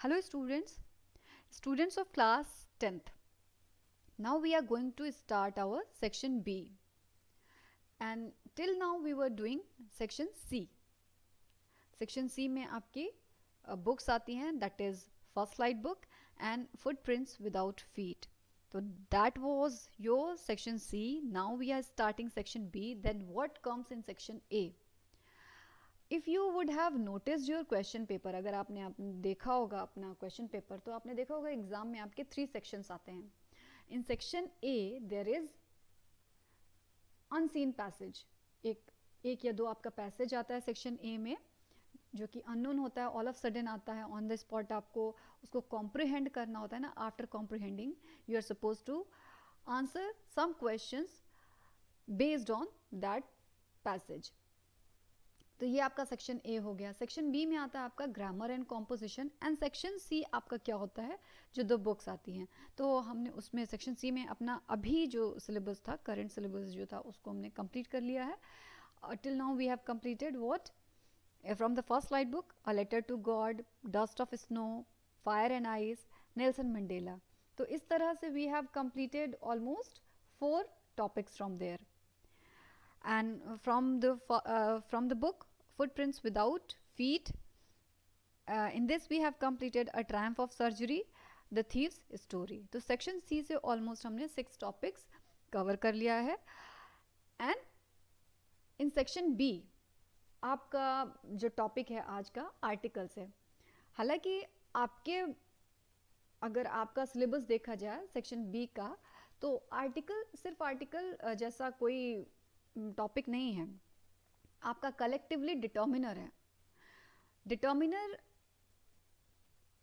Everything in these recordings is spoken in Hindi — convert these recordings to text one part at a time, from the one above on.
Hello students of class 10th. Now we are going to start our section B, and till now we were doing section C. Section C में आपकी books आती हैं, that is first light book and footprints without feet. So that was your section C. Now we are starting section B. Then what comes in section A? If you would have notice your question paper, अगर आपने देखा होगा अपना क्वेश्चन पेपर, तो आपने देखा होगा एग्जाम में आपके 3 सेक्शंस आते हैं. In section A there is unseen passage, एक या दो आपका पैसेज आता है सेक्शन ए में जो कि अननोन होता है, ऑल ऑफ सडन आता है, ऑन द स्पॉट आपको उसको कॉम्प्रिहेंड करना होता है ना. After comprehending you are suppose to answer some questions based on that passage. तो ये आपका सेक्शन ए हो गया. सेक्शन बी में आता है आपका grammar and composition, and section C आपका क्या होता है, जो 2 बुक्स आती हैं. तो हमने उसमें सेक्शन सी में अपना अभी जो सिलेबस था, करंट सिलेबस जो था, उसको हमने कंप्लीट कर लिया है. Till now we have completed what from the first flight book, a letter to God, dust of snow, fire and ice, Nelson Mandela. तो इस तरह से we have completed almost 4 topics from there. And from the book Footprints Without Feet, in this we have completed A Triumph of Surgery, The Thief's Story. तो सेक्शन सी से ऑलमोस्ट हमने 6 टॉपिक्स कवर कर लिया है. एंड इन सेक्शन बी आपका जो टॉपिक है आज का आर्टिकल्स है. हालांकि आपके अगर आपका सिलेबस देखा जाए सेक्शन बी का, तो आर्टिकल सिर्फ आर्टिकल जैसा कोई टॉपिक नहीं है. आपका कलेक्टिवली डिटर्मिनर है. डिटर्मिनर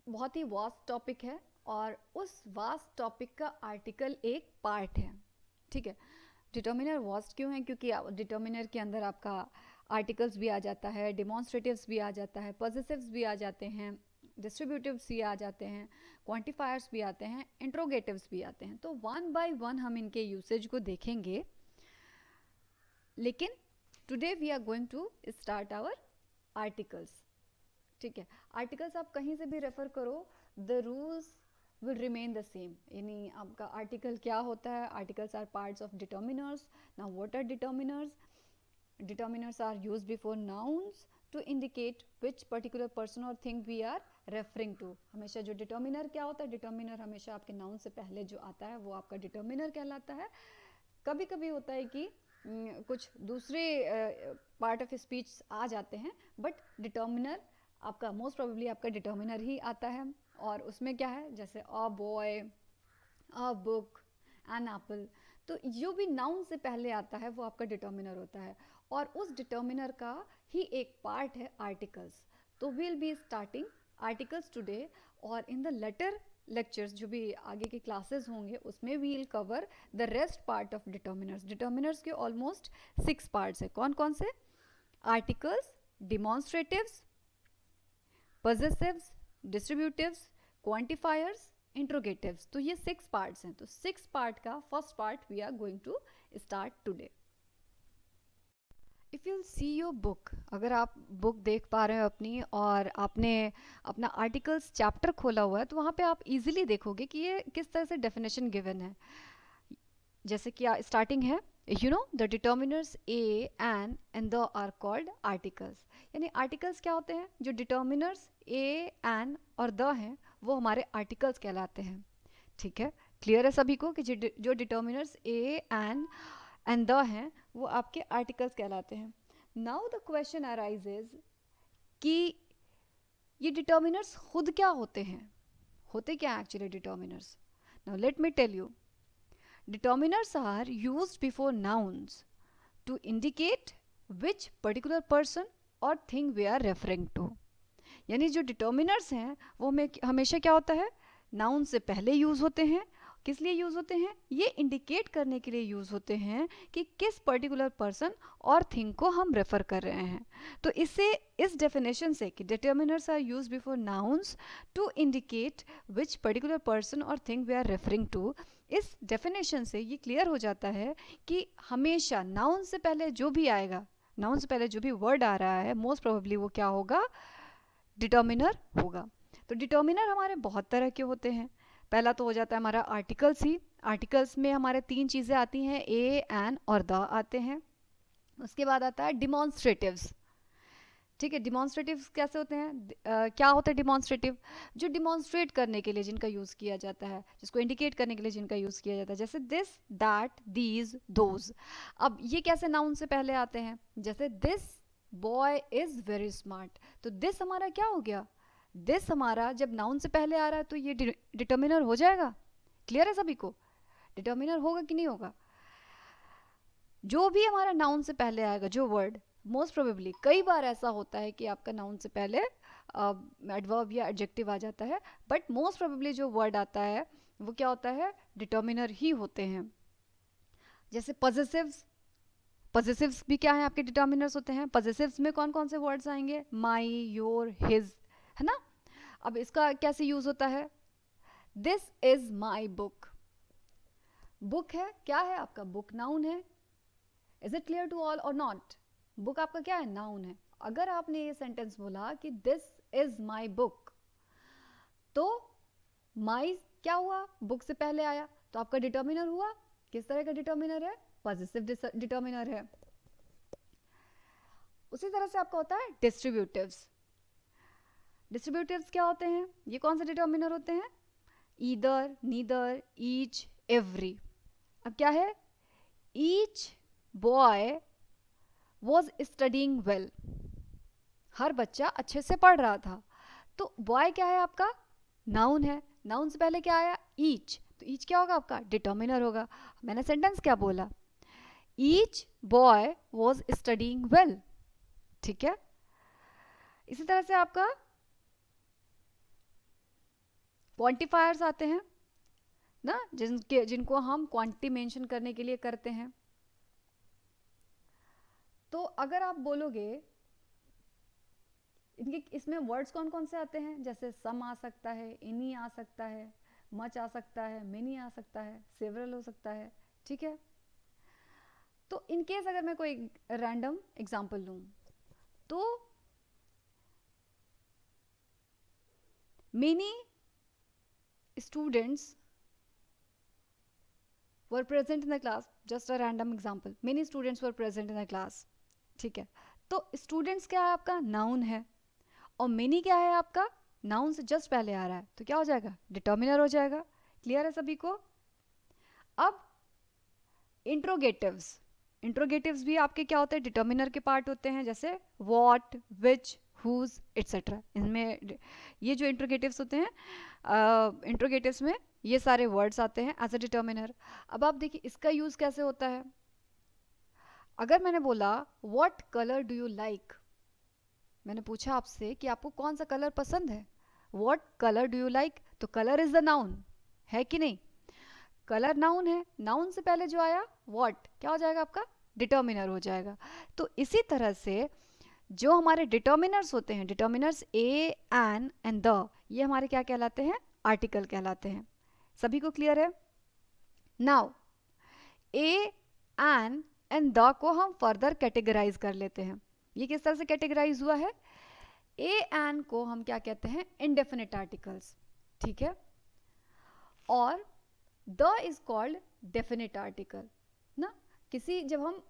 बहुत ही वास्ट टॉपिक है, और उस वास्ट टॉपिक का आर्टिकल एक पार्ट है. ठीक है, डिटर्मिनर वास्ट क्यों है? क्योंकि डिटर्मिनर के अंदर आपका आर्टिकल्स भी आ जाता है, डिमॉन्स्ट्रेटिव्स भी आ जाता है, पॉजिटिव्स भी आ जाते हैं, डिस्ट्रीब्यूटिव्स भी आ जाते हैं, क्वांटिफायर्स भी आते हैं, इंट्रोगेटिव्स भी आते हैं. तो 1 बाय 1 हम इनके यूसेज को देखेंगे. लेकिन today we are going to start our articles. ठीक है, आर्टिकल्स आप कहीं से भी रेफर करो, the rules will remain the same. यानी आपका आर्टिकल क्या होता है? Articles are parts of determiners. Now what are determiners? Determiners are used before nouns to indicate which particular person और thing we are referring to. हमेशा जो डिटर्मिनर क्या होता है, डिटर्मिनर हमेशा आपके नाउन से पहले जो आता है वो आपका डिटर्मिनर कहलाता है. कभी कभी होता है कि कुछ दूसरे पार्ट ऑफ स्पीच आ जाते हैं, बट डिटर्मिनर आपका मोस्ट प्रोबेबली आपका डिटर्मिनर ही आता है. और उसमें क्या है, जैसे a boy, a book, an apple. तो जो भी नाउन से पहले आता है वो आपका डिटर्मिनर होता है, और उस डिटर्मिनर का ही एक पार्ट है आर्टिकल्स. तो will be starting articles today, और इन द लेटर लेक्चर्स जो भी आगे के क्लासेस होंगे उसमें we will cover the rest part of determiners. Determiners के ऑलमोस्ट 6 पार्ट्स है. कौन कौन से? Articles, demonstratives, possessives, distributives, quantifiers, interrogatives. तो ये 6 पार्ट्स हैं. तो 6 पार्ट का first part we are going to start today. If you see your book, अगर आप बुक देख पा रहे हो अपनी, और आपने अपना आर्टिकल्स चैप्टर खोला हुआ है, तो वहाँ पे आप इजीली देखोगे कि ये किस तरह से डेफिनेशन गिवन है. जैसे कि स्टार्टिंग है, you know the determiners a and the are called articles. यानी आर्टिकल्स क्या होते हैं? जो डिटर्मिनर्स ए एन और द हैं वो हमारे आर्टिकल्स कहलाते हैं. ठीक है, क्लियर है सभी को कि जो डिटर्मिनर्स ए एंड द हैं वो आपके आर्टिकल्स कहलाते हैं. नाउ द क्वेश्चन अराइजेज कि ये डिटर्मिनर्स खुद क्या होते हैं, होते क्या actually determiners? Now let me tell you. Determiners are used before nouns to indicate which particular person और thing we are referring to. यानी जो डिटर्मिनर्स हैं वो हमेशा क्या होता है, नाउन से पहले यूज होते हैं. किस लिए यूज होते हैं? ये इंडिकेट करने के लिए यूज होते हैं कि किस पर्टिकुलर पर्सन और थिंग को हम रेफर कर रहे हैं. तो इससे, इस डेफिनेशन से कि determiners are use before nouns to indicate which particular person और thing we are referring to, इस डेफिनेशन से ये क्लियर हो जाता है कि हमेशा नाउन से पहले जो भी आएगा, नाउन से पहले जो भी वर्ड आ रहा है, मोस्ट प्रोबेबली वो क्या होगा? डिटर्मिनर होगा. तो डिटर्मिनर हमारे बहुत तरह के होते हैं। पहला तो हो जाता है हमारा आर्टिकल्स ही। आर्टिकल्स में हमारे तीन चीज़ें आती हैं, ए, एन और द आते हैं। उसके बाद आता है डिमॉन्स्ट्रेटिव्स। ठीक है, डिमॉन्स्ट्रेटिव्स कैसे होते हैं? क्या होता है डिमॉन्स्ट्रेटिव? जो डिमॉन्स्ट्रेट करने के लिए जिनका यूज़ किया जाता है, जिसको इंडिकेट करने के लिए जिनका यूज़ किया जाता है, जैसे दिस, दैट, दीज, दोज। अब ये कैसे नाउन से पहले आते हैं? जैसे this boy is very smart, तो दिस हमारा क्या हो गया? दिस हमारा जब नाउन से पहले आ रहा है तो ये डिटर्मिनर हो जाएगा। क्लियर है सभी को? डिटर्मिनर होगा कि नहीं होगा? जो भी हमारा नाउन से पहले आएगा, जो वर्ड, मोस्ट प्रोबेबली कई बार ऐसा होता है कि आपका नाउन से पहले एडवर्ब या एडजेक्टिव आ जाता है, बट मोस्ट प्रोबेबली जो वर्ड आता है वो क्या होता है? डिटर्मिनर ही होते हैं। जैसे पजेसिव्स, पजेसिव्स भी क्या है? आपके डिटर्मिनर्स होते हैं। पजेसिव्स में कौन कौन से वर्ड्स आएंगे? माई, योर, हिज, है ना? अब इसका कैसे यूज होता है? This is my book. Book है, क्या है आपका? बुक नाउन है। Is it clear to all और नॉट? बुक आपका क्या है? नाउन है। अगर आपने ये सेंटेंस बोला कि दिस इज माई बुक, तो माई क्या हुआ? बुक से पहले आया, तो आपका डिटर्मिनर हुआ। किस तरह का डिटर्मिनर है? पॉजिटिव डिटर्मिनर है। उसी तरह से आपका होता है डिस्ट्रीब्यूटिव्स। डिस्ट्रीब्यूटिव्स क्या होते हैं? ये कौन से डिटर्मिनर होते हैं? Either, neither, each, every. अब क्या है? Each boy was studying well. हर बच्चा अच्छे से पढ़ रहा था। तो बॉय क्या है आपका? नाउन है। नाउन से पहले क्या आया? ईच। तो ईच क्या होगा आपका? डिटर्मिनर होगा। मैंने सेंटेंस क्या बोला? Each boy was studying well. ठीक है। इसी तरह से आपका क्वांटिफायर्स आते हैं ना, जिनको हम क्वांटिटी मेंशन करने के लिए करते हैं। तो अगर आप बोलोगे इनके, इसमें वर्ड्स कौन कौन से आते हैं? जैसे सम आ सकता है, इनी आ सकता है, मच आ सकता है, मेनी आ सकता है, सेवरल हो सकता है। ठीक है। तो इन केस अगर मैं कोई रैंडम एग्जांपल लूं, तो many students were present in the class. Just a random example, many students were present in the class. ठीक है। तो स्टूडेंट्स क्या है आपका? नाउन है। और मेनी क्या है आपका? नाउन से जस्ट पहले आ रहा है, तो क्या हो जाएगा? डिटर्मिनर हो जाएगा। क्लियर है सभी को? अब इंट्रोगेटिव्स। इंट्रोगेटिव्स भी आपके क्या होते हैं? डिटर्मिनर के पार्ट होते हैं, जैसे व्हाट, विच, हुज, एटसेट्रा। इनमें ये जो इंट्रोगेटिव्स होते हैं, इंट्रोगेटिव्स में ये सारे वर्ड्स आते हैं एज अ डिटर्मिनर। अब आप देखिए इसका यूज कैसे होता है। अगर मैंने बोला what colour do you like, मैंने पूछा आपसे कि आपको कौन सा कलर पसंद है, what colour do you like, तो कलर इज द नाउन, है कि नहीं? कलर नाउन है। नाउन से पहले जो आया व्हाट क्या हो जाएगा आपका? डिटर्मिनर हो जाएगा। तो इसी तरह से जो हमारे डिटर्मिनर्स होते हैं, determiners a, an and the, ये हमारे क्या कहलाते हैं? आर्टिकल कहलाते हैं। सभी को क्लियर है? Now a, an and the को हम फर्दर कैटेगराइज कर लेते हैं। ये किस तरह से कैटेगराइज हुआ है? ए, एन को हम क्या कहते हैं? Indefinite articles. ठीक है। और the is called definite article ना। किसी, जब हम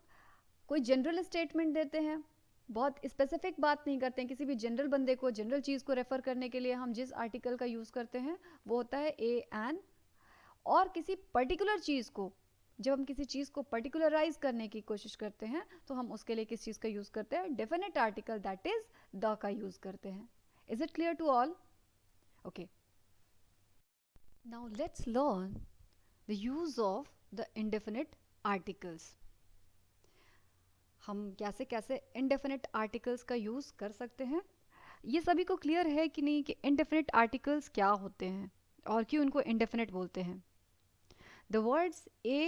कोई जनरल स्टेटमेंट देते हैं, बहुत स्पेसिफिक बात नहीं करते हैं, किसी भी जनरल बंदे को, जनरल चीज को रेफर करने के लिए हम जिस आर्टिकल का यूज करते हैं वो होता है ए, एन। और किसी पर्टिकुलर चीज को, जब हम किसी चीज को पर्टिकुलराइज करने की कोशिश करते हैं, तो हम उसके लिए किस चीज का यूज करते हैं? Definite article, that is the का यूज करते हैं। Is it clear to all? Okay, now let's learn the use of the indefinite articles. हम कैसे कैसे indefinite articles का यूज कर सकते हैं? ये सभी को क्लियर है कि नहीं कि indefinite articles क्या होते हैं और क्यों इनको indefinite बोलते हैं? The words a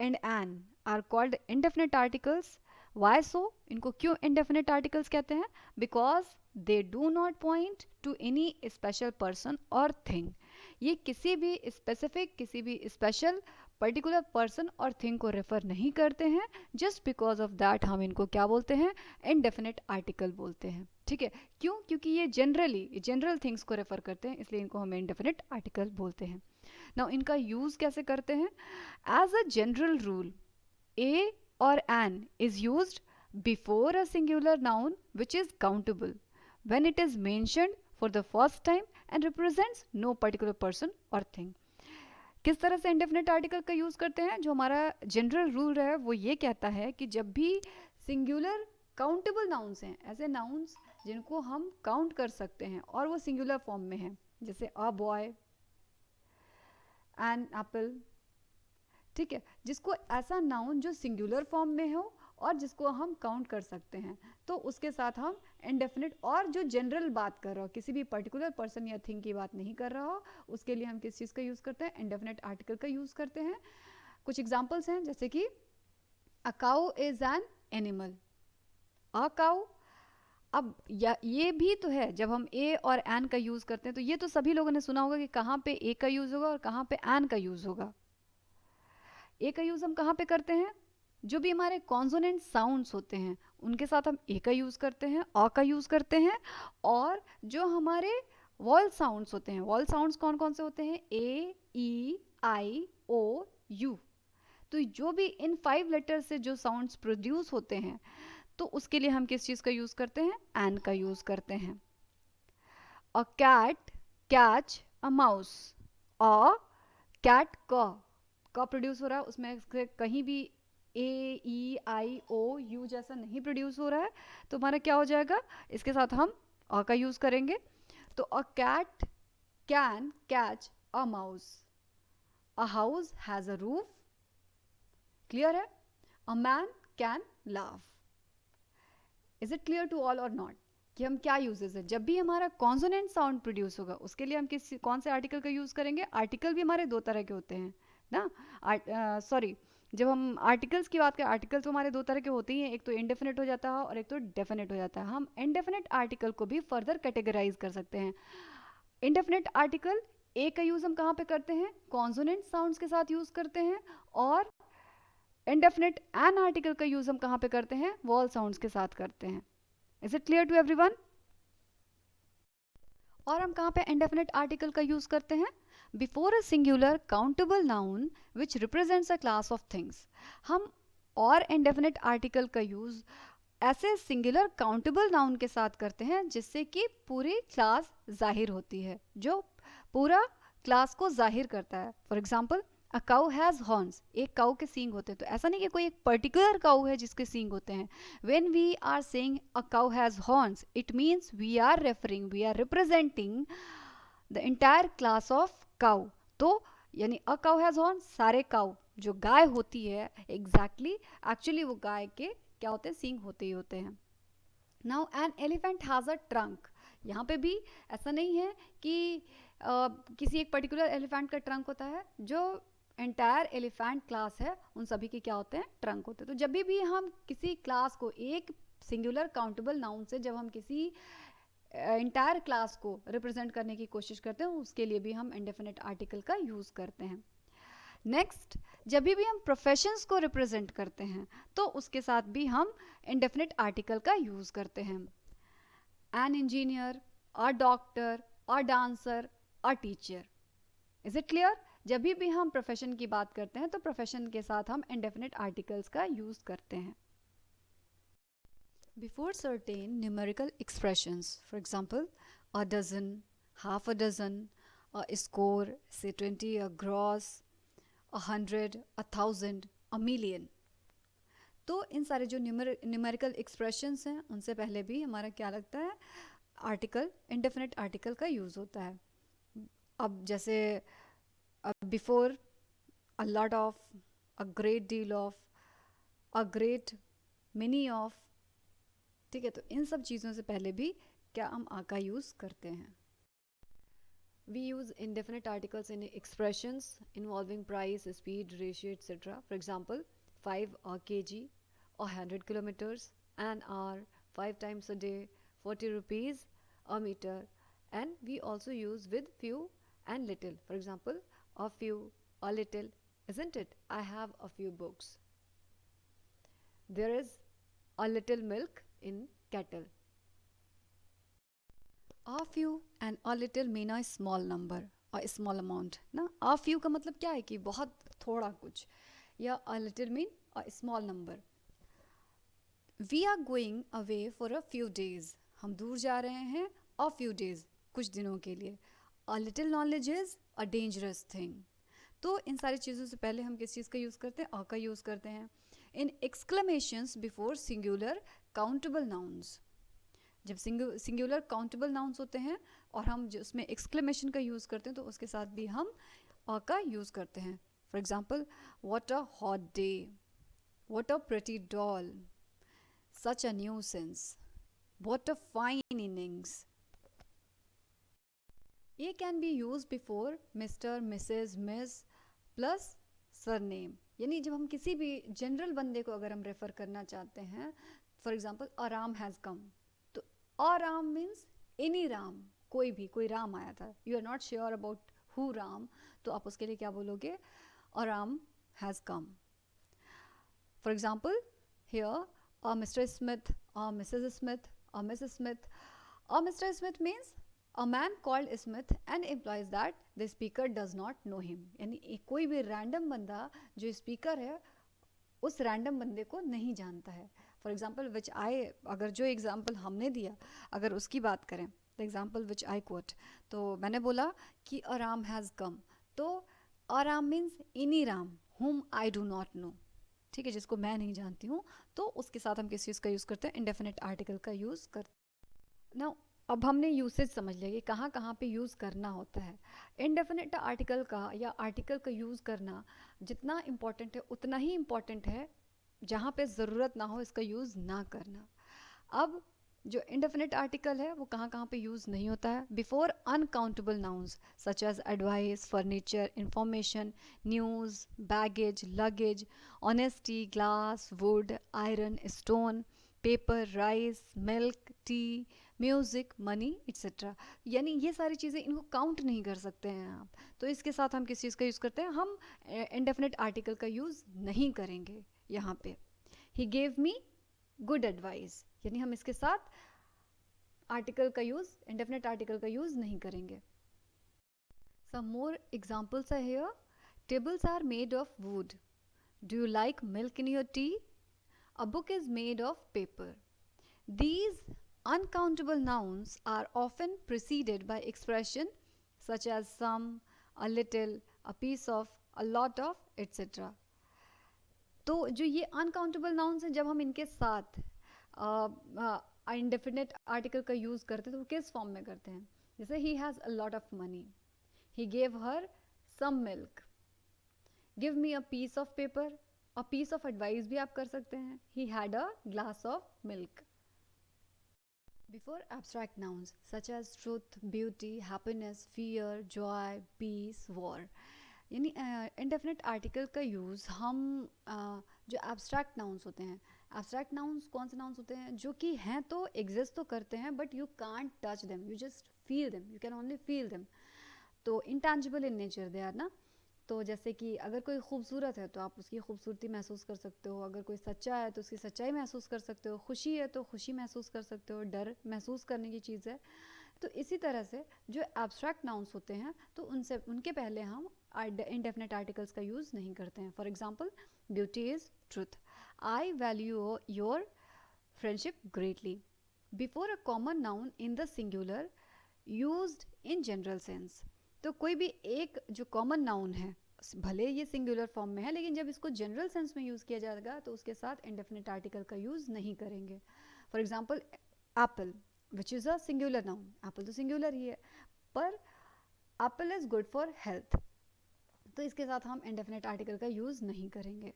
and an are called indefinite articles. Why so? इनको क्यों indefinite articles कहते हैं? Because they do not point to any special person or thing. ये किसी भी स्पेसिफिक, किसी भी स्पेशल पर्टिकुलर पर्सन और थिंग को रेफर नहीं करते हैं, जस्ट बिकॉज ऑफ दैट हम इनको क्या बोलते हैं, इंडेफिनिट आर्टिकल बोलते हैं। ठीक है, क्यों? क्योंकि ये जनरल थिंग्स को रेफर करते हैं, इसलिए इनको हम इंडेफिनिट आर्टिकल बोलते हैं। नाउ इनका यूज कैसे करते हैं? As a general rule, a और an is used before a singular noun which is countable when it is mentioned for the first time and represents no particular person or thing. किस तरह से इंडेफिनिट आर्टिकल का यूज करते हैं? जो हमारा जनरल रूल है वो ये कहता है कि जब भी सिंगुलर काउंटेबल नाउन्स हैं, ऐसे नाउन्स जिनको हम काउंट कर सकते हैं और वो सिंगुलर फॉर्म में है, जैसे अ बॉय, एन एप्पल, ठीक है, जिसको ऐसा नाउन जो सिंगुलर फॉर्म में हो और जिसको हम काउंट कर सकते हैं, तो उसके साथ हम इंडेफिनिट, और जो जनरल बात कर रहा हो, किसी भी पर्टिकुलर पर्सन या थिंग की बात नहीं कर रहा हो, उसके लिए हम किस चीज़ का यूज़ करते हैं? इंडेफिनिट आर्टिकल का यूज़ करते हैं। कुछ एग्जांपल्स हैं, जैसे कि a cow is an animal, a cow. अब ये भी तो है, जब हम ए और एन का यूज़ करते हैं तो ये तो सभी लोगों ने सुना होगा कि कहाँ पे ए का यूज़ होगा और कहाँ पे एन का यूज़ होगा। ए का यूज़ हम कहाँ पे करते हैं? जो भी हमारे कॉन्सोनेंट साउंड्स होते हैं उनके साथ हम ए का यूज़ करते हैं, अ का यूज़ करते हैं। और जो हमारे वॉल साउंड्स होते हैं, वॉल साउंड्स कौन कौन से होते हैं? ए, ई, आई, ओ, यू। तो जो भी इन 5 लेटर से जो साउंड्स प्रोड्यूस होते हैं, तो उसके लिए हम किस चीज़ का यूज़ करते हैं? एन का यूज़ करते हैं। A cat catch a mouse, a cat क प्रोड्यूस हो रहा है, उसमें कहीं भी ए, ई, आई, ओ, यू जैसा नहीं प्रोड्यूस हो रहा है, तो हमारा क्या हो जाएगा? इसके साथ हम अ का यूज करेंगे। तो a cat can catch a mouse, a house has a roof, clear है? A man can laugh. Is it clear to all और नॉट कि हम क्या यूजेस है? जब भी हमारा कॉन्सोनेंट साउंड प्रोड्यूस होगा उसके लिए हम कौन से आर्टिकल का यूज करेंगे? आर्टिकल भी हमारे दो तरह के होते हैं ना, सॉरी, जब हम आर्टिकल्स की बात करें, आर्टिकल तो हमारे दो तरह के होते ही हैं, एक तो इंडेफिनिट हो जाता है और एक तो डेफिनेट हो जाता है। हम इंडेफिनिट आर्टिकल को भी फर्दर कैटेगराइज कर सकते हैं। इंडेफिनिट आर्टिकल ए का यूज हम कहाँ पे करते हैं? कॉन्सोनेंट साउंड्स के साथ यूज करते हैं। और इंडेफिनिट एन आर्टिकल का यूज हम कहाँ पे करते हैं? वॉल साउंड्स के साथ करते हैं। Is it clear to everyone? और हम कहाँ पे इंडेफिनिट आर्टिकल का यूज करते हैं? Before a singular countable noun which represents a class of things. हम और इंडेफिनिट आर्टिकल का यूज ऐसे सिंगुलर काउंटेबल नाउन के साथ करते हैं जिससे कि पूरी क्लास जाहिर होती है, जो पूरा क्लास को जाहिर करता है। For example, a cow has horns, एक काउ के सींग होते हैं, तो ऐसा नहीं कि कोई एक पर्टिकुलर काउ है जिसके सींग होते हैं। When we are saying a cow has horns, it means we are representing the entire class of cow. तो यानी अ काउ हैज हॉर्न्स, सारे काउ, जो गाय होती है एग्जैक्टली एक्चुअली वो गाय के क्या होते हैं? सींग होते ही होते हैं। Now an elephant has a trunk, यहाँ पे भी ऐसा नहीं है कि किसी एक पर्टिकुलर एलिफेंट का ट्रंक होता है, जो एंटायर एलिफेंट क्लास है उन सभी के क्या होते हैं? ट्रंक होते हैं। तो जब भी हम किसी क्लास को एक सिंगुलर काउंटेबल नाउन से जब हम किसी एंटायर क्लास को रिप्रेजेंट करने की कोशिश करते हैं, उसके लिए भी हम इंडेफिनिट आर्टिकल का यूज करते हैं। नेक्स्ट, जब भी हम प्रोफेशंस को रिप्रेजेंट करते हैं तो उसके साथ भी हम इंडेफिनिट आर्टिकल का यूज करते हैं। An engineer, a doctor, a dancer, a teacher. Is it clear? जब भी हम प्रोफेशन की बात करते हैं तो प्रोफेशन के साथ हम इंडेफिनिट आर्टिकल्स का यूज करते हैं। Before certain numerical expressions, for example a dozen, half a dozen, a score से 20, अ ग्रॉस, 100, 1000, अ मिलियन। तो इन सारे जो न्यूमेरिकल एक्सप्रेशंस हैं उनसे पहले भी हमारा क्या लगता है? आर्टिकल, इंडेफिनिट आर्टिकल का यूज़ होता है। अब जैसे before, a lot of, a great deal of, a great mini of, ठीक है? तो इन सब चीज़ों से पहले भी क्या हम आ का यूज़ करते हैं? We use indefinite articles in expressions involving price, speed, ratio, etc. For example, 5 kg or 100 kilometers, an hour, 5 times a day, 40 rupees a meter. And we also use with few and little. For example, a few, a little, isn't it? I have a few books. There is a little milk in kettle. A few and a little mean a small number or a small amount ना. A few का मतलब क्या है कि बहुत थोड़ा कुछ, या a little mean a small number. We are going away for a few days. हम दूर जा रहे हैं a few days, कुछ दिनों के लिए. A little knowledge is a dangerous thing. तो इन सारी चीज़ों से पहले हम किस चीज़ का यूज़ करते हैं? a का यूज़ करते हैं. In exclamations before singular countable nouns. जब सिंगुलर काउंटेबल नाउन्स होते हैं और हम जो उसमें एक्सक्लेमेशन का यूज़ करते हैं तो उसके साथ भी हम अ का यूज़ करते हैं. For example, what a hot day, what a pretty doll, such a nuisance, what a fine innings. ये can be use before Mr, Mrs, Miss plus surname. यानी जब हम किसी भी जनरल बंदे को अगर हम रेफर करना चाहते हैं, for example, a Ram has come, और राम मीन्स एनी राम, कोई राम आया था. You are not sure about who Ram, तो आप उसके लिए क्या बोलोगे? A Ram has come. For example, here a Mr Smith, a Mrs Smith, a Mrs Smith. A Mr Smith means a man called Smith and implies that the speaker does not know him. यानी कोई भी रैंडम बंदा जो स्पीकर है उस रैंडम बंदे को नहीं जानता है. फॉर एग्जाम्पल विच आई, अगर जो एग्जाम्पल हमने दिया अगर उसकी बात करें, the example which I quote, तो मैंने बोला कि अ राम हैज़ कम, तो अ राम मीन्स एनी राम हुम आई डू नॉट नो. ठीक है, जिसको मैं नहीं जानती हूँ, तो उसके साथ हम किस चीज़ का यूज़ करते हैं? इंडेफिनिट आर्टिकल का यूज़ करते हैं. नाउ अब हमने यूसेज समझ लिया कि कहाँ कहाँ पे यूज़ करना होता है. इंडेफिनिट आर्टिकल का या आर्टिकल का यूज़ करना जितना इम्पॉर्टेंट है उतना ही इम्पॉर्टेंट है जहाँ पे ज़रूरत ना हो इसका यूज़ ना करना. अब जो इंडेफिनिट आर्टिकल है वो कहाँ कहाँ पे यूज़ नहीं होता है? Before uncountable nouns such as advice, furniture, information, news, baggage, luggage, honesty, glass, wood, iron, stone, paper, rice, milk, tea, music, money, etcetera. यानी ये सारी चीज़ें, इनको काउंट नहीं कर सकते हैं आप. तो इसके साथ हम किस चीज़ का यूज़ करते हैं? हम इंडेफिनिट आर्टिकल का यूज़ नहीं करेंगे यहाँ पे. He gave me good advice, यानी हम इसके साथ आर्टिकल का यूज़, इंडेफिनिट आर्टिकल का यूज़ नहीं करेंगे. Some more examples are here. Tables are made of wood. Do you like milk in your tea? A book is made of paper. These uncountable nouns are often preceded by expression such as some, a little, a piece of, a lot of, etc. तो जो ये अनकाउंटेबल नाउन्स हैं, जब हम इनके साथ इंडेफिनिट आर्टिकल का यूज़ करते हैं तो वो किस फॉर्म में करते हैं? जैसे he has a lot of money, he gave her some milk. Give me a piece of paper, a piece of advice भी आप कर सकते हैं. He had a glass of milk. Before abstract nouns such as truth, beauty, happiness, fear, joy, peace, war. यानी indefinite article का यूज़ हम जो abstract nouns होते हैं, abstract nouns कौन से nouns होते हैं? जो कि हैं तो exist तो करते हैं but you can't touch them, you just feel them, you can only feel them. तो intangible in nature they are ना. तो जैसे कि अगर कोई खूबसूरत है तो आप उसकी खूबसूरती महसूस कर सकते हो, अगर कोई सच्चा है तो उसकी सच्चाई महसूस कर सकते हो, खुशी है तो खुशी महसूस कर सकते हो, डर महसूस करने की चीज़ है. तो इसी तरह से जो एब्स्ट्रैक्ट नाउन्स होते हैं तो उनसे उनके पहले हम इंडेफिनिट आर्टिकल्स का यूज़ नहीं करते हैं. For example, beauty is truth. I value your friendship greatly. Before a common noun in the singular used in general sense. तो कोई भी एक जो कॉमन नाउन है, भले ये सिंगुलर फॉर्म में है, लेकिन जब इसको जनरल सेंस में यूज़ किया जाएगा तो उसके साथ इंडेफिनिट आर्टिकल का यूज़ नहीं करेंगे. For example, Apple which is a singular noun. Apple तो सिंगुलर ही है, पर Apple is good for health, तो इसके साथ हम इंडेफिनिट आर्टिकल का यूज़ नहीं करेंगे.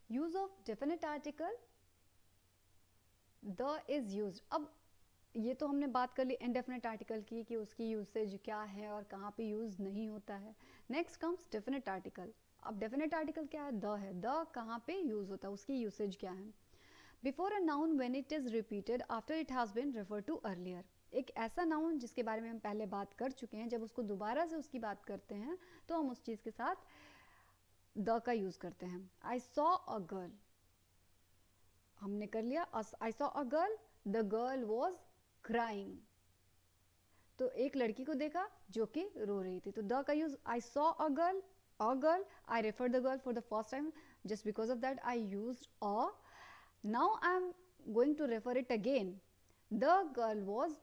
Use of definite article, the is used. अब ये तो हमने बात कर ली इंडेफिनिट आर्टिकल की कि उसकी यूसेज क्या है और कहाँ पे यूज़ नहीं होता है. Next comes definite article. अब डेफिनिट आर्टिकल क्या है? द है. द कहाँ पे यूज़ होता है, उसकी यूसेज क्या है? Before a noun when it is repeated after it has been refer to earlier. एक ऐसा नाउन जिसके बारे में हम पहले बात कर चुके हैं, जब उसको दोबारा से उसकी बात करते हैं तो हम उस चीज़ के साथ द का यूज़ करते हैं. आई सॉ अ गर्ल, हमने कर लिया. आई saw a girl, the girl was crying. तो एक लड़की को देखा जो कि रो रही थी. तो द का use, I saw a girl, I refer the girl for the first time, just because of that I used a. Now I am going to refer it again. The girl was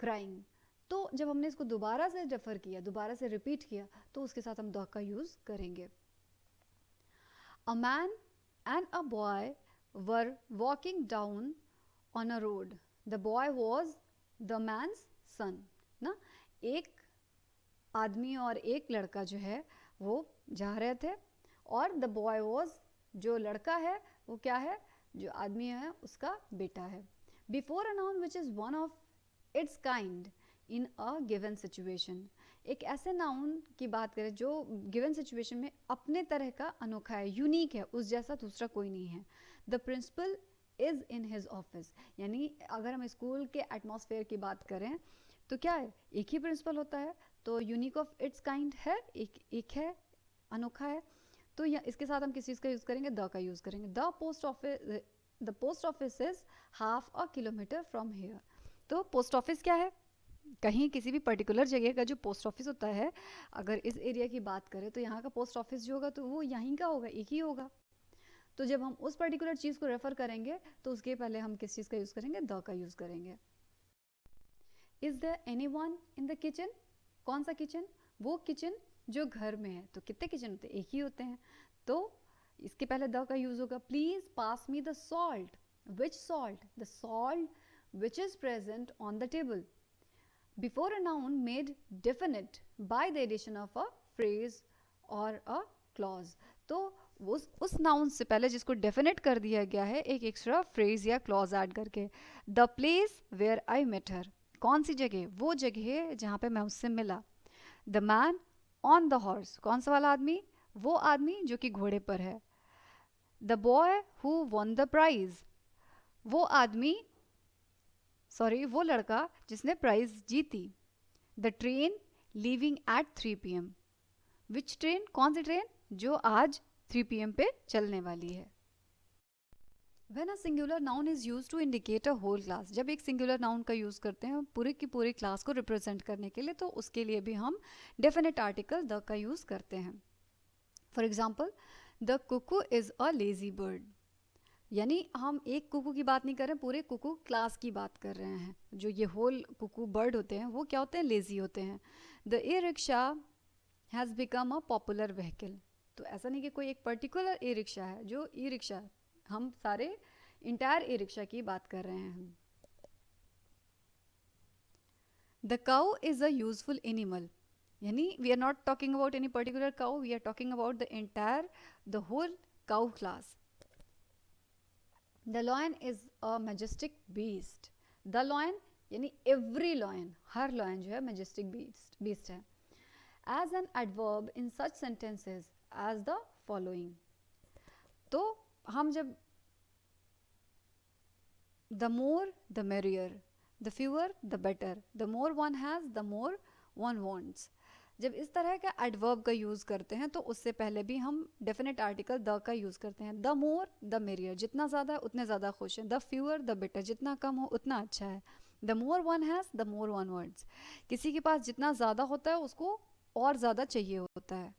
crying. तो जब हमने इसको दोबारा से रेफर किया, दोबारा से रिपीट किया, तो उसके साथ हम द का यूज करेंगे. A man and a boy were walking down on a road. The boy was the man's son. ना, एक आदमी और एक लड़का जो है वो जा रहे थे, और द बॉय वॉज, जो लड़का है वो क्या है, जो आदमी है उसका बेटा है. Before a noun which is one of its kind in a given situation. एक ऐसे नाउन की बात करें जो गिवन सिचुएशन में अपने तरह का अनोखा है, यूनिक है, उस जैसा दूसरा कोई नहीं है. The principal is in his office. यानी अगर हम स्कूल के एटमॉस्फेयर की बात करें तो क्या है, एक ही प्रिंसिपल होता है, तो यूनिक ऑफ इट्स काइंड है, एक है, अनोखा है. तो इसके साथ हम किस चीज़ का यूज़ करेंगे, द का यूज़ करेंगे. The post office is half a kilometre from here. तो पोस्ट ऑफिस क्या है, कहीं किसी भी पर्टिकुलर जगह का जो पोस्ट ऑफिस होता है, अगर इस एरिया की बात करें तो यहाँ का पोस्ट ऑफिस जो होगा तो वो यहीं का होगा, एक ही होगा. तो जब हम उस पर्टिकुलर चीज़ को रेफर करेंगे तो उसके पहले हम किस चीज़ का यूज़ करेंगे, द का यूज़ करेंगे. Is there anyone in the kitchen. कौन सा किचन, वो किचन जो घर में है. तो कितने किचन होते हैं, एक ही होते हैं. तो इसके पहले द का यूज होगा. Please pass me the salt. Which salt, the salt which is present on the table. Before a noun made definite by the addition of a phrase or a clause. तो उस नाउन से पहले जिसको डेफिनेट कर दिया गया है एक एक्स्ट्रा फ्रेज या क्लॉज ऐड करके. The place where I met her. कौन सी जगह, वो जगह जहाँ पे मैं उससे मिला. The man on the horse. कौन सा वाला आदमी, वो आदमी जो कि घोड़े पर है. The boy who won the prize. वो आदमी, सॉरी वो लड़का जिसने प्राइज जीती. The train leaving at 3 PM. Which train, कौन सी ट्रेन, जो आज 3 PM पे चलने वाली है. When a singular noun is used to indicate a whole class, जब एक singular noun का यूज़ करते हैं पूरे की पूरी क्लास को रिप्रेजेंट करने के लिए, तो उसके लिए भी हम डेफिनेट आर्टिकल द का यूज़ करते हैं. For example, the Kuku is a lazy bird. यानी हम एक कुकू की बात नहीं कर रहे हैं, पूरे कुकू क्लास की बात कर रहे हैं. जो ये होल कुकू बर्ड होते हैं वो क्या होते हैं, लेजी होते हैं. The e rickshaw has become a popular vehicle. तो ऐसा नहीं कि कोई एक पर्टिकुलर ई रिक्शा है, जो ई रिक्शा, हम सारे इंटायर ई रिक्शा की बात कर रहे हैं. The cow is a useful animal. यानी we are not talking about any particular cow, we are talking about the entire, the whole cow class. The lion is a majestic beast. The lion यानी एवरी लॉयन, हर लॉयन जो है मैजेस्टिक बीस्ट है. As an adverb in such sentences as the following. तो हम जब the more the merrier, the fewer the better, the more one has, the more one wants. जब इस तरह का एडवर्ब का यूज़ करते हैं तो उससे पहले भी हम डेफिनेट आर्टिकल द का यूज़ करते हैं. द मोर द मेरियर, जितना ज़्यादा है उतने ज़्यादा खुश हैं. द फ्यूअर द बेटर, जितना कम हो उतना अच्छा है. The more one has, the more one words. किसी के पास जितना ज़्यादा होता है उसको और ज़्यादा चाहिए होता है.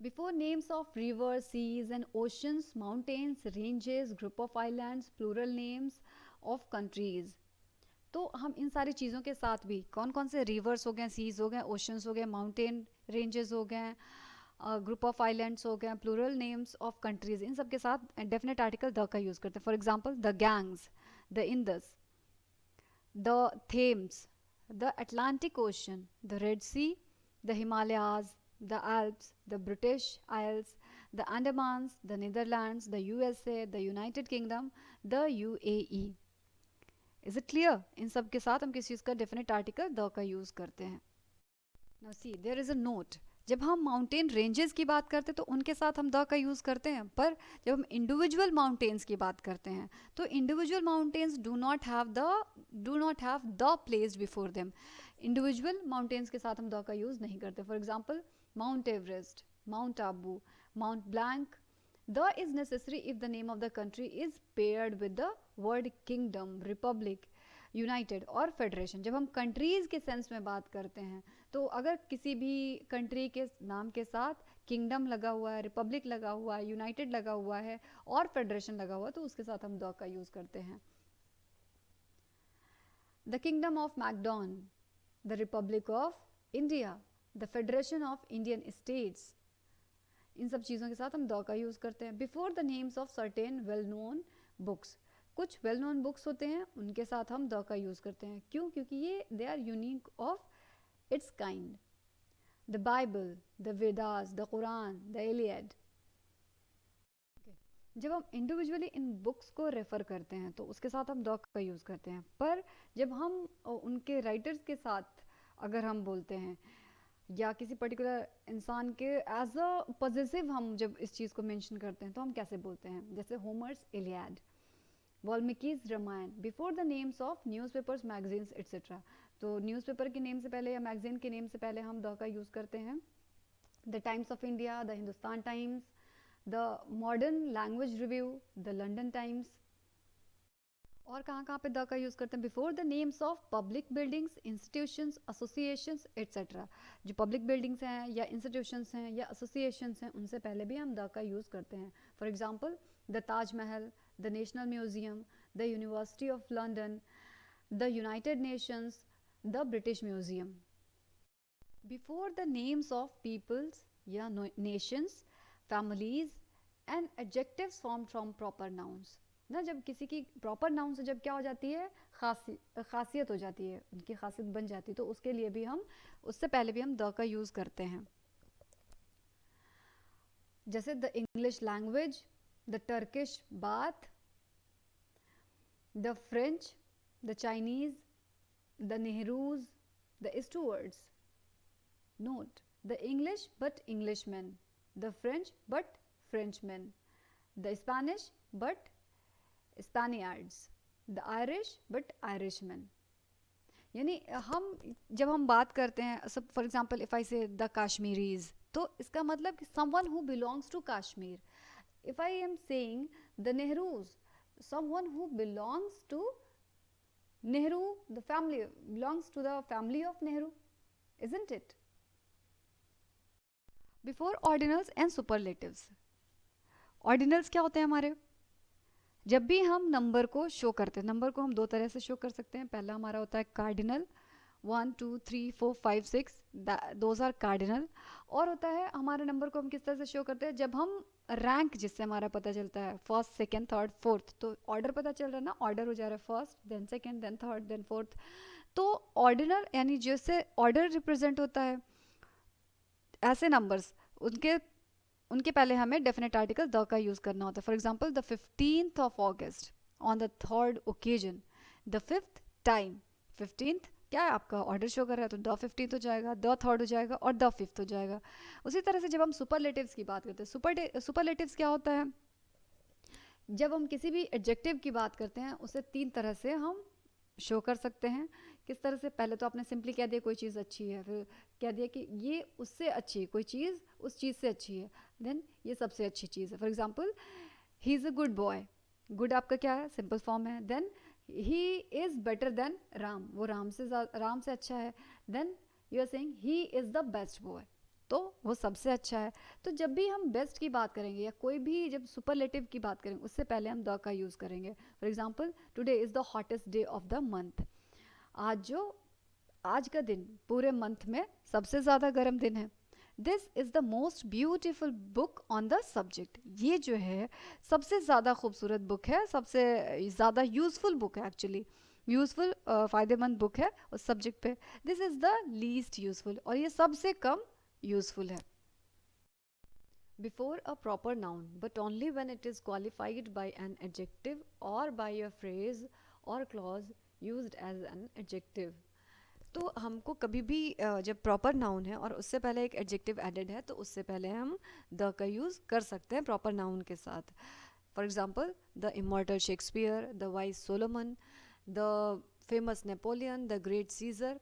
Before names of rivers, seas and oceans, mountains, ranges, group of islands, plural names of countries. तो हम इन सारी चीज़ों के साथ भी कौन कौन से रिवर्स हो गए, सीज हो गए, ओशंस हो गए, माउंटेन रेंजेस हो गए, ग्रुप ऑफ आइलैंड्स हो गए, प्लूरल नेम्स ऑफ कंट्रीज, इन सब के साथ डेफिनेट आर्टिकल द का यूज़ करते हैं. For example, the Ganges, the Indus, the Thames, the Atlantic Ocean, the Red Sea, the Himalayas, the Alps, the British Isles, the Andamans, the Netherlands, the USA, the United Kingdom, the UAE. Is it clear? इन सब के साथ हम किस चीज़ का डेफिनेट आर्टिकल द का यूज़ करते हैं. Now see, there is a note. जब हम माउंटेन रेंजेस की बात करते हैं तो उनके साथ हम द का यूज़ करते हैं, पर जब हम इंडिविजुअल माउंटेन्स की बात करते हैं तो individual mountains do not have the placed before them. Individual mountains के साथ हम द का यूज़ नहीं करते। For example mount Everest, mount Abu, mount blank. The is necessary if the name of the country is paired with the word kingdom, republic, United और फेडरेशन। जब हम कंट्रीज़ के सेंस में बात करते हैं तो अगर किसी भी कंट्री के नाम के साथ किंगडम लगा हुआ है, रिपब्लिक लगा हुआ है, यूनाइटेड लगा हुआ है और फेडरेशन लगा हुआ है तो उसके साथ हम द का यूज़ करते हैं। The kingdom of Macedon, the republic of India, the federation of Indian states, इन सब चीज़ों के साथ हम द का यूज़ करते हैं। Before the names of certain well known books, कुछ वेल नोन बुक्स होते हैं उनके साथ हम द का यूज़ करते हैं। क्यों? क्योंकि ये they are unique of its kind. The Bible, the Vedas, the Quran, the Iliad. जब हम इंडिविजुअली इन बुक्स को रेफ़र करते हैं तो उसके साथ हम द का यूज़ करते हैं, पर जब हम उनके राइटर्स के साथ अगर हम बोलते हैं या किसी पर्टिकुलर इंसान के एज अ पॉजिटिव हम जब इस चीज़ को मेंशन करते हैं तो हम कैसे बोलते हैं? जैसे Homer's Iliad, Valmiki's Ramayana, before the names of newspapers, magazines etcetera. तो न्यूज़पेपर के नेम से पहले या मैगजीन के नेम से पहले हम द का यूज़ करते हैं। The times of India, the Hindustan times, the modern language review, the London times. और कहाँ कहाँ पे द का यूज़ करते हैं? Before the names of public buildings, institutions, associations etcetera. जो पब्लिक बिल्डिंग्स हैं या इंस्टीट्यूशंस हैं या एसोसिएशंस हैं उनसे पहले भी हम द का यूज़ करते हैं। For example the Taj Mahal, the national museum, the university of London, the united nations, the British museum. Before the names of peoples या nations, families and adjectives form from proper nouns ना, जब किसी की प्रॉपर नाउन से जब क्या हो जाती है, खासियत हो जाती है, उनकी खासियत बन जाती है, तो उसके लिए भी हम उससे पहले भी हम द का यूज़ करते हैं। जैसे the English language, the Turkish bath, the French, the Chinese, the Nehrus, the Stuarts. Note the English but Englishman, the French but Frenchman, the Spanish but Spaniards, the Irish but Irishman. यानी जब हम बात करते हैं, सब फॉर एग्जांपल इफ़ आई से द काश्मीरीज, तो इसका मतलब कि someone who belongs to Kashmir. If I am saying the Nehrus, someone who belongs to Nehru, the family belongs to the family of Nehru, isn't it? Before ordinals and superlatives. Ordinals क्या होते हैं हमारे? जब भी हम नंबर को शो करते हैं, नंबर को हम दो तरह से शो कर सकते हैं। पहला हमारा होता है कार्डिनल, 1 2 3 4 5 6, दोज आर कार्डिनल। और होता है हमारे नंबर को हम किस तरह से शो करते हैं? जब हम रैंक, जिससे हमारा पता चलता है फर्स्ट, सेकेंड, थर्ड, फोर्थ, तो ऑर्डर पता चल रहा है ना, ऑर्डर हो जा रहा है first, then second, then third, then fourth. तो ऑर्डिनल यानी जैसे ऑर्डर रिप्रेजेंट होता है, ऐसे नंबर्स उनके उनके पहले हमें डेफिनेट आर्टिकल द का यूज़ करना होता है। For example the 15th of August, on the third occasion, the fifth time. 15th क्या है आपका ऑर्डर शो कर रहा है, तो द 15th हो जाएगा, द थर्ड हो जाएगा और द फिफ्थ हो जाएगा। उसी तरह से जब हम सुपरलेटिव्स की बात करते हैं, सुपरलेटिव्स क्या होता है? जब हम किसी भी एडजेक्टिव की बात करते हैं उसे तीन तरह से हम शो कर सकते हैं। किस तरह से? पहले तो आपने सिंपली कह दिया कोई चीज़ अच्छी है, फिर कह दिया कि ये उससे अच्छी है, कोई चीज़ उस चीज़ से अच्छी है, देन ये सबसे अच्छी चीज़ है। For example he is a good boy, good आपका क्या है? सिंपल फॉर्म है। Then he is better than Ram, वो राम से अच्छा है। Then you are saying he is the best boy, तो वो सबसे अच्छा है। तो जब भी हम बेस्ट की बात करेंगे या कोई भी जब सुपरलेटिव की बात करेंगे उससे पहले हम द का यूज़ करेंगे। For example today is the hottest day of the month, आज का दिन पूरे मंथ में सबसे ज़्यादा गर्म दिन है। This is the most beautiful book on the subject, ये जो है सबसे ज़्यादा खूबसूरत बुक है, सबसे ज़्यादा यूज़फुल बुक है, एक्चुअली यूज़फुल फ़ायदेमंद बुक है उस सब्जेक्ट पे। This is the least useful, और ये सबसे कम यूज़फुल है। Before a proper noun, but only when it is qualified by an adjective or by a phrase or clause used as an adjective. तो हमको कभी भी जब प्रॉपर नाउन है और उससे पहले एक एडजेक्टिव एडेड है तो उससे पहले हम द का यूज़ कर सकते हैं प्रॉपर नाउन के साथ. For example, the immortal Shakespeare, the wise Solomon, the famous Napoleon, the great Caesar.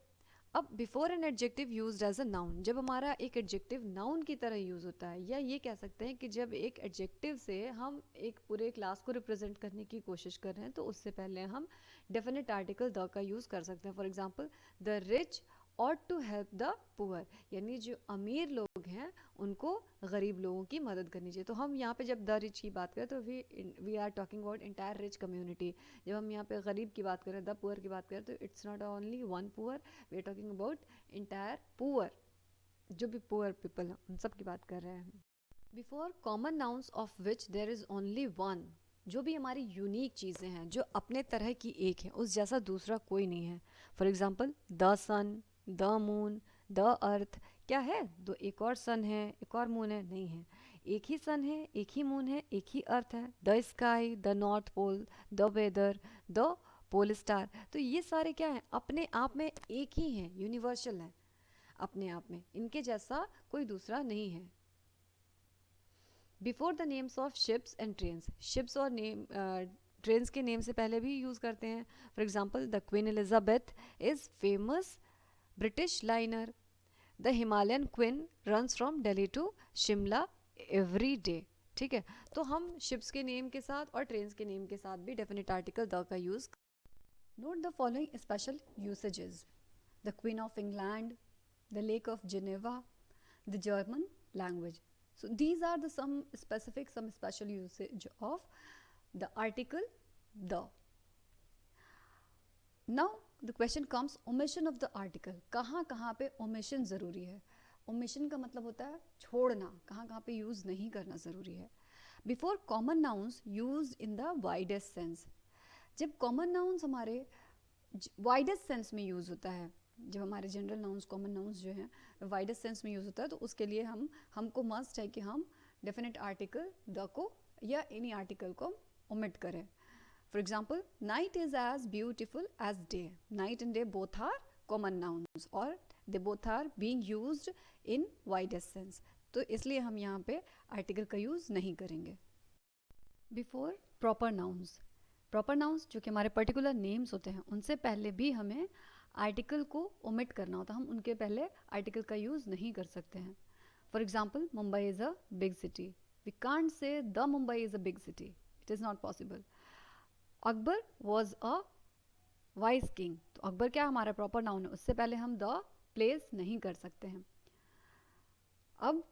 अब before an adjective use as a noun, जब हमारा एक एडजेक्टिव नाउन की तरह यूज़ होता है, या ये कह सकते हैं कि जब एक एडजेक्टिव से हम एक पूरे क्लास को रिप्रेजेंट करने की कोशिश कर रहे हैं तो उससे पहले हम डेफिनेट आर्टिकल द का यूज़ कर सकते हैं. For example, the rich ought to help the poor, यानी जो अमीर लोग हैं उनको गरीब लोगों की मदद करनी चाहिए. तो हम यहाँ पे जब द रिच की बात करें तो we are talking about entire rich community. जब हम यहाँ पे गरीब की बात करें, द पुअर की बात करें, तो it's not only one poor, we are talking about entire poor. जो भी पुअर पीपल हैं उन सब की बात कर रहे हैं. Before common nouns of which there is only one, जो भी हमारी यूनिक चीज़ें हैं जो अपने तरह की एक है, उस जैसा दूसरा कोई नहीं है. For example, the sun, the moon, the earth. क्या है? दो एक और सन है, एक और मून है? नहीं है. एक ही सन है, एक ही मून है, एक ही अर्थ है. The sky, the North Pole, the weather, the pole star. तो ये सारे क्या हैं? अपने आप में एक ही हैं, यूनिवर्सल हैं अपने आप में. इनके जैसा कोई दूसरा नहीं है. Before the names of ships and trains, ships और नेम ट्रेन्स के नेम से पहले भी यूज़ करते हैं. For example, the Queen Elizabeth is famous British liner. The Himalayan Queen runs from Delhi to Shimla every day. ठीक है, तो हम शिप्स के नेम के साथ और ट्रेन्स के नेम के साथ भी डेफिनेट आर्टिकल द का use. Note the following special usages: the queen of England, the Lake of Geneva, the German language. So these are the some special usage of the article the. Now the question comes, omission of the article. कहाँ कहाँ पे omission ज़रूरी है? omission का मतलब होता है छोड़ना, कहाँ कहाँ पे use नहीं करना ज़रूरी है. Before common nouns used in the widest sense. जब common nouns हमारे वाइडेस्ट सेंस में यूज़ होता है, जब हमारे जनरल नाउन्स कॉमन नाउन्स जो हैं वाइडेस्ट सेंस में यूज़ होता है, तो उसके लिए हमको मस्ट है कि हम डेफिनेट आर्टिकल द को या एनी आर्टिकल को ओमिट करें. For example, night is as beautiful as day. Night and day both are common nouns और they both are being used in widest sense. तो इसलिए हम यहाँ पे आर्टिकल का यूज़ नहीं करेंगे. Before proper nouns, proper nouns जो कि हमारे पर्टिकुलर नेम्स होते हैं, उनसे पहले भी हमें आर्टिकल को ओमिट करना होता है. हम उनके पहले आर्टिकल का यूज़ नहीं कर सकते हैं. For example, Mumbai is a big city. We can't say the Mumbai is a big city, it is not possible. Akbar was a wise king, तो अकबर क्या हमारा प्रॉपर नाउन है, उससे पहले हम द प्लेस नहीं कर सकते हैं. अब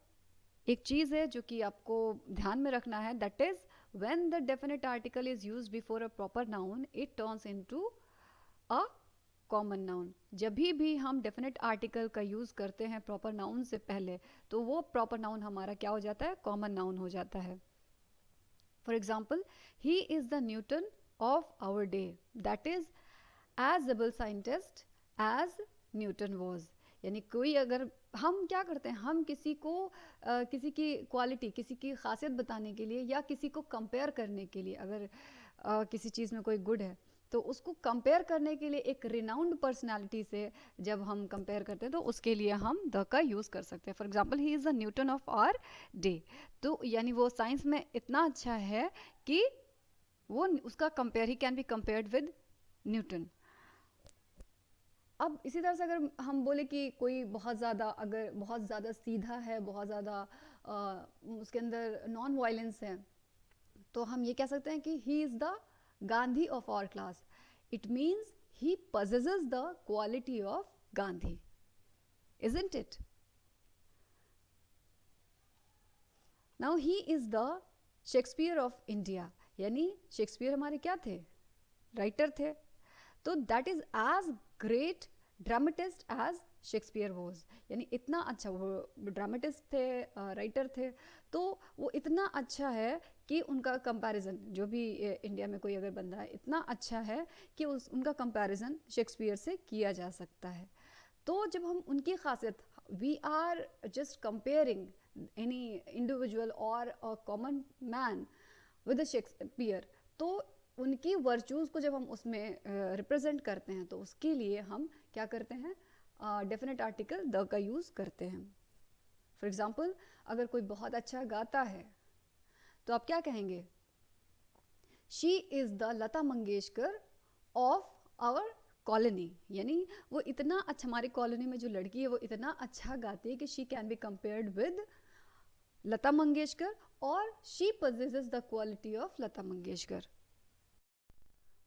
एक चीज़ है जो कि आपको ध्यान में रखना है, that is when the definite article is used before a proper noun, it turns into a common noun. जब भी हम definite article का यूज़ करते हैं proper noun से पहले, तो वो proper noun हमारा क्या हो जाता है? common noun हो जाता है. For example, he is the Newton of our day. That is as able scientist as Newton was. यानी कोई अगर हम क्या करते हैं, हम किसी को किसी की क्वालिटी, किसी की खासियत बताने के लिए या किसी को कंपेयर करने के लिए, अगर किसी चीज़ में कोई गुड है तो उसको कंपेयर करने के लिए एक रिनाउंड पर्सनालिटी से जब हम कंपेयर करते हैं तो उसके लिए हम द का यूज़ कर सकते हैं. For example, he is the Newton of our day. तो यानी वो साइंस में इतना अच्छा है कि वो उसका compare, he can be compared with Newton. अब इसी तरह से अगर हम बोले कि कोई बहुत ज़्यादा सीधा है, बहुत ज़्यादा उसके अंदर नॉन वायलेंस है, तो हम ये कह सकते हैं कि he is the Gandhi of our class. It means he possesses the quality of Gandhi, isn't it? Now he is the Shakespeare of India. यानी शेक्सपियर हमारे क्या थे? राइटर थे. तो that is as great dramatist as Shakespeare was. यानी इतना अच्छा वो ड्रामेटिस्ट थे, राइटर थे, तो वो इतना अच्छा है कि उनका कंपैरिजन, जो भी इंडिया में कोई अगर बंदा है, इतना अच्छा है कि उनका कंपैरिजन शेक्सपियर से किया जा सकता है. तो जब हम उनकी खासियत, we are just comparing any individual or a common man with a Shakespeare, तो उनकी वर्चूज़ को जब हम उसमें रिप्रेजेंट करते हैं तो उसके लिए हम क्या करते हैं, डेफिनेट आर्टिकल द का यूज़ करते हैं. फॉर एग्जाम्पल, अगर कोई बहुत अच्छा गाता है तो आप क्या कहेंगे, she is the Lata Mangeshkar of our colony. यानी वो इतना अच्छा, हमारी कॉलोनी में जो लड़की है वो इतना अच्छा गाती है कि she can be compared with Lata Mangeshkar, और she possesses the quality of Lata Mangeshkar.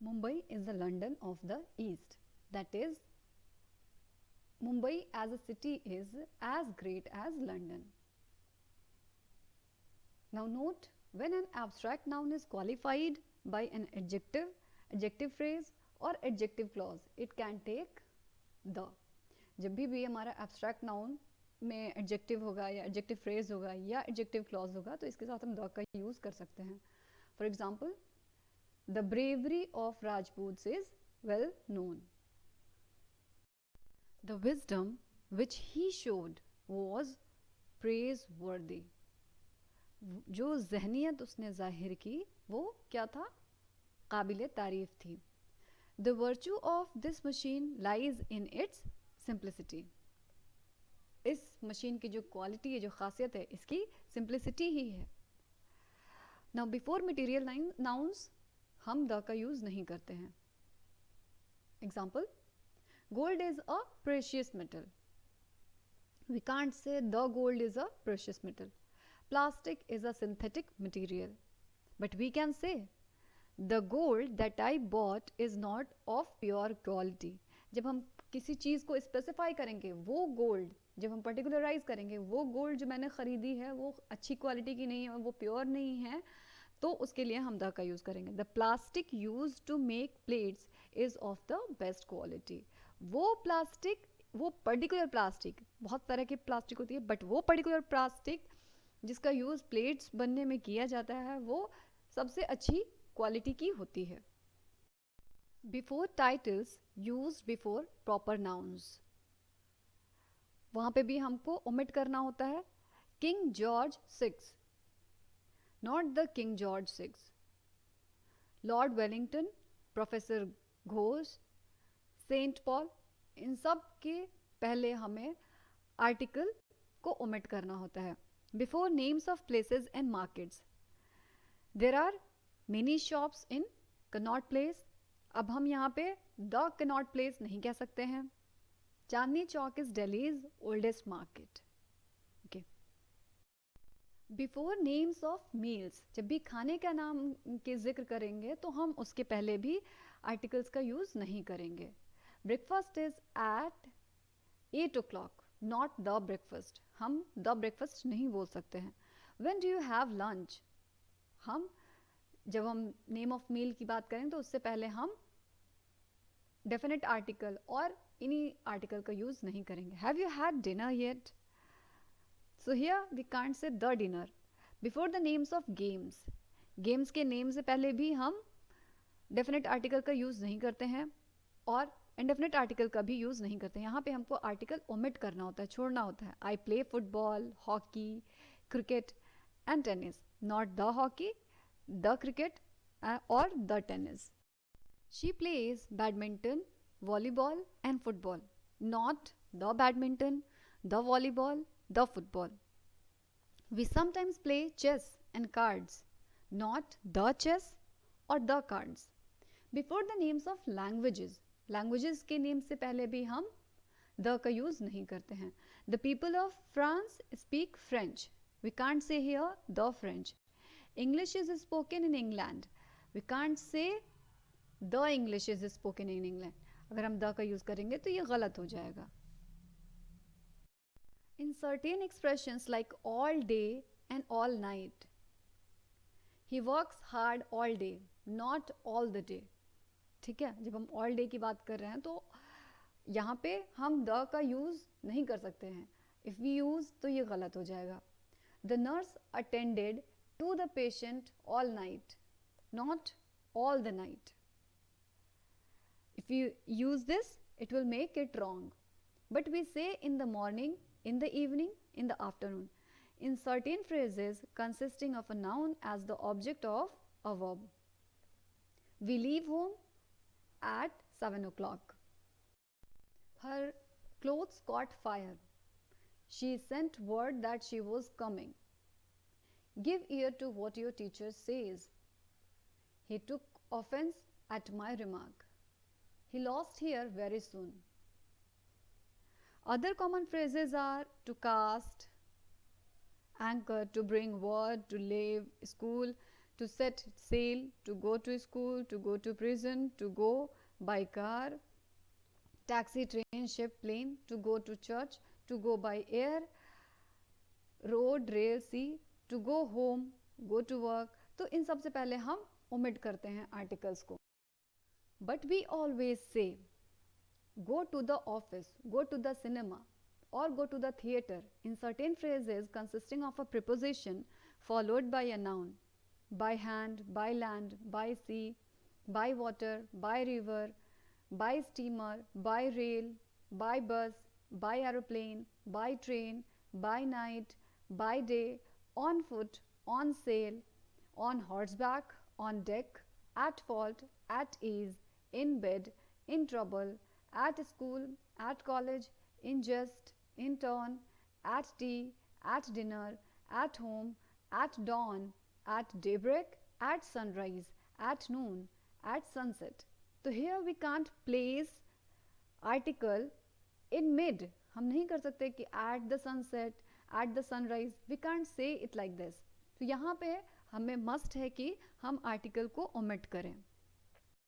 Mumbai is the London of the East. That is, Mumbai as a city is as great as London. Now note, when an abstract noun is qualified by an adjective phrase or adjective clause, it can take the. जब भी हमारा abstract noun में एडजेक्टिव होगा या एडजेक्टिव फ्रेज होगा या एडजेक्टिव क्लॉज होगा तो इसके साथ हम द का यूज़ कर सकते हैं. For example, the bravery of Rajput is well known. The wisdom which he showed was praise वर्दी. जो जहनियत उसने जाहिर की वो क्या था, काबिल तारीफ थी. The virtue of this machine lies in its simplicity. इस मशीन की जो क्वालिटी है, जो खासियत है, इसकी सिंप्लिसिटी ही है. नाउ बिफोर मटीरियल नाउन्स हम द का यूज़ नहीं करते हैं. Example, gold is a precious metal. We can't say the gold is a precious metal. Plastic is a synthetic material, but we can say the gold that I bought is not of pure quality. जब हम किसी चीज़ को स्पेसिफाई करेंगे, वो गोल्ड जब हम पर्टिकुलराइज करेंगे, वो गोल्ड जो मैंने ख़रीदी है वो अच्छी क्वालिटी की नहीं है, वो प्योर नहीं है, तो उसके लिए हम द का यूज़ करेंगे. The plastic use to make plates is of the best quality. वो प्लास्टिक, वो पर्टिकुलर प्लास्टिक, बहुत तरह की प्लास्टिक होती है, बट वो पर्टिकुलर प्लास्टिक जिसका यूज़ प्लेट्स बनने में किया जाता है वो सबसे अच्छी क्वालिटी की होती है. Before titles use before proper nouns. वहाँ पे भी हमको ओमिट करना होता है. King George 6, not the King George 6. Lord Wellington, Professor Ghosh, Saint Paul, इन सब के पहले हमें आर्टिकल को ओमिट करना होता है. Before names of places and markets, there are many shops in Connaught Place. अब हम यहाँ पे द कनॉट प्लेस नहीं कह सकते हैं. Chandni Chowk is Delhi's oldest market. Okay. Before names of meals, जब भी खाने का नाम के जिक्र करेंगे तो हम उसके पहले भी आर्टिकल्स का यूज नहीं करेंगे. Breakfast is at 8 o'clock, not the breakfast. हम द ब्रेकफास्ट नहीं बोल सकते हैं. When do you have lunch, हम जब हम नेम ऑफ मील की बात करें तो उससे पहले हम डेफिनेट आर्टिकल और इन्हीं आर्टिकल का यूज नहीं करेंगे. Have you had dinner yet? So here we can't say the dinner. Before the names of games, games के नेम से पहले भी हम डेफिनेट आर्टिकल का यूज नहीं करते हैं और इनडेफिनेट आर्टिकल का भी यूज नहीं करते हैं. यहाँ पे हमको आर्टिकल ओमिट करना होता है, छोड़ना होता है. I play football, hockey, cricket and tennis, not the hockey, the cricket और the tennis. She plays badminton, volleyball and football, not the badminton, the volleyball, the football. We sometimes play chess and cards, not the chess or the cards. Before the names of languages, languages के नेम से पहले भी हम the का यूज़ नहीं करते हैं. The people of France speak French. We can't say here the French. English is spoken in England. We can't say the English is spoken in England. अगर हम द का यूज करेंगे तो ये गलत हो जाएगा. In certain expressions like all day and all night, he works hard all day, not all the day. ठीक है, जब हम ऑल डे की बात कर रहे हैं तो यहाँ पे हम द का यूज नहीं कर सकते हैं. इफ वी यूज तो ये गलत हो जाएगा. The nurse attended to the patient all night, not all the night. If you use this, it will make it wrong. But we say in the morning, in the evening, in the afternoon. In certain phrases consisting of a noun as the object of a verb. We leave home at 7 o'clock. Her clothes caught fire. She sent word that she was coming. Give ear to what your teacher says. He took offense at my remark. He lost here very soon. Other common phrases are to cast, anchor, to bring word, to leave school, to set sail, to go to school, to go to prison, to go by car, taxi, train, ship, plane, to go to church, to go by air, road, rail, sea, to go home, go to work. तो इन सबसे पहले हम omit करते हैं articles को. But we always say go to the office, go to the cinema, or go to the theatre in certain phrases consisting of a preposition followed by a noun. By hand, by land, by sea, by water, by river, by steamer, by rail, by bus, by aeroplane, by train, by night, by day, on foot, on sail, on horseback, on deck, at fault, at ease, in bed, in trouble, at school, at college, in jest, in turn, at tea, at dinner, at home, at dawn, at daybreak, at sunrise, at noon, at sunset. So here we can't place article in mid. हम नहीं कर सकते कि at the sunset, at the sunrise. We can't say it like this. तो यहाँ पे हमें must है कि हम article को omit करें.